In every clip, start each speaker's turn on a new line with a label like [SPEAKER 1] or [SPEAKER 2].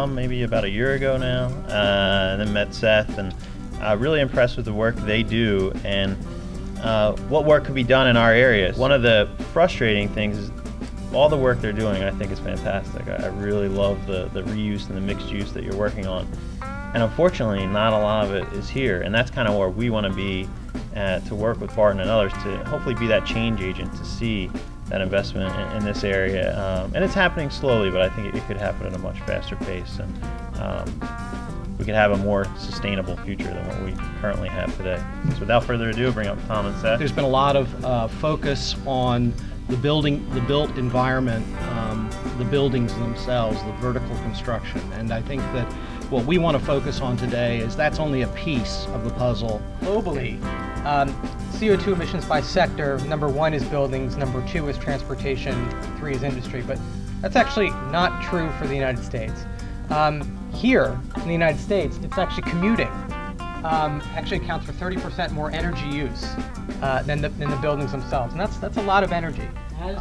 [SPEAKER 1] Tom maybe about a year ago now, and then met Seth, and really impressed with the work they do and what work could be done in our areas. One of the frustrating things is all the work they're doing, I think, is fantastic. I really love the reuse and the mixed use that you're working on. And unfortunately, not a lot of it is here. And that's kind of where we want to be to work with Barton and others to hopefully be that change agent to see that investment in this area. And it's happening slowly, but I think it could happen at a much faster pace. And we could have a more sustainable future than what we currently have today. So without further ado, bring up Tom and Seth.
[SPEAKER 2] There's been a lot of focus on the built environment, the buildings themselves, the vertical construction. And I think that what we want to focus on today is that's only a piece of the puzzle.
[SPEAKER 3] Globally, CO2 emissions by sector, number 1 is buildings, number 2 is transportation, 3 is industry, but that's actually not true for the United States. Here in the United States, it's actually commuting. Actually accounts for 30% more energy use than the buildings themselves, and that's a lot of energy. As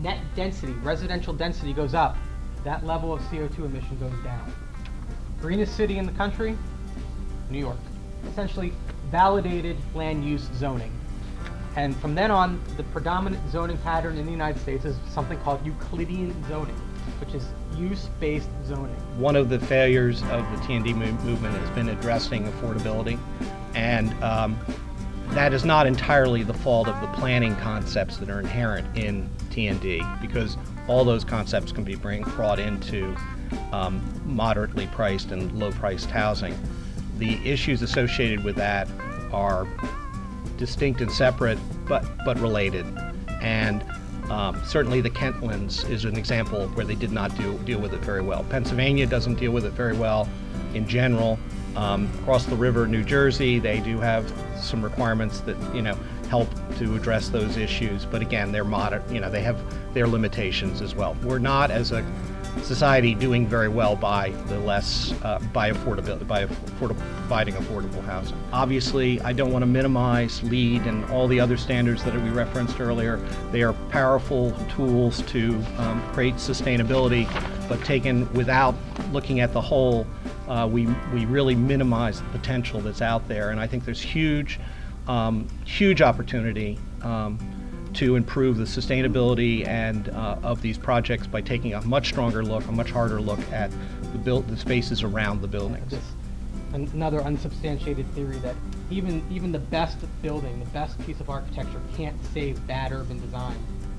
[SPEAKER 3] net density, residential density goes up, that level of CO2 emission goes down. Greenest city in the country, New York. Essentially validated land use zoning. And from then on, the predominant zoning pattern in the United States is something called Euclidean zoning, which is use-based zoning.
[SPEAKER 2] One of the failures of the T&D movement has been addressing affordability, and that is not entirely the fault of the planning concepts that are inherent in T&D, because all those concepts can be brought into moderately priced and low-priced housing. The issues associated with that are distinct and separate, but related. And certainly the Kentlands is an example where they did not deal with it very well. Pennsylvania doesn't deal with it very well in general. Across the river, New Jersey, they do have some requirements that help to address those issues. But again, they're moderate. They have their limitations as well. We're not, as a society, doing very well by providing affordable housing. Obviously, I don't want to minimize LEED and all the other standards that we referenced earlier. They are powerful tools to create sustainability, but taken without looking at the whole, we really minimize the potential that's out there. And I think there's huge opportunity to improve the sustainability and of these projects by taking a much stronger look, a much harder look at the spaces around the buildings.
[SPEAKER 3] Another unsubstantiated theory that even the best building, the best piece of architecture can't save bad urban design,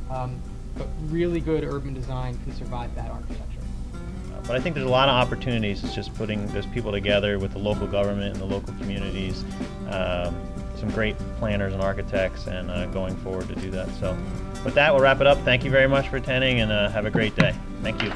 [SPEAKER 3] but really good urban design can survive bad architecture.
[SPEAKER 1] But I think there's a lot of opportunities. It's just putting those people together with the local government and the local communities, some great planners and architects, and going forward to do that. So with that, we'll wrap it up. Thank you very much for attending, and have a great day. Thank you.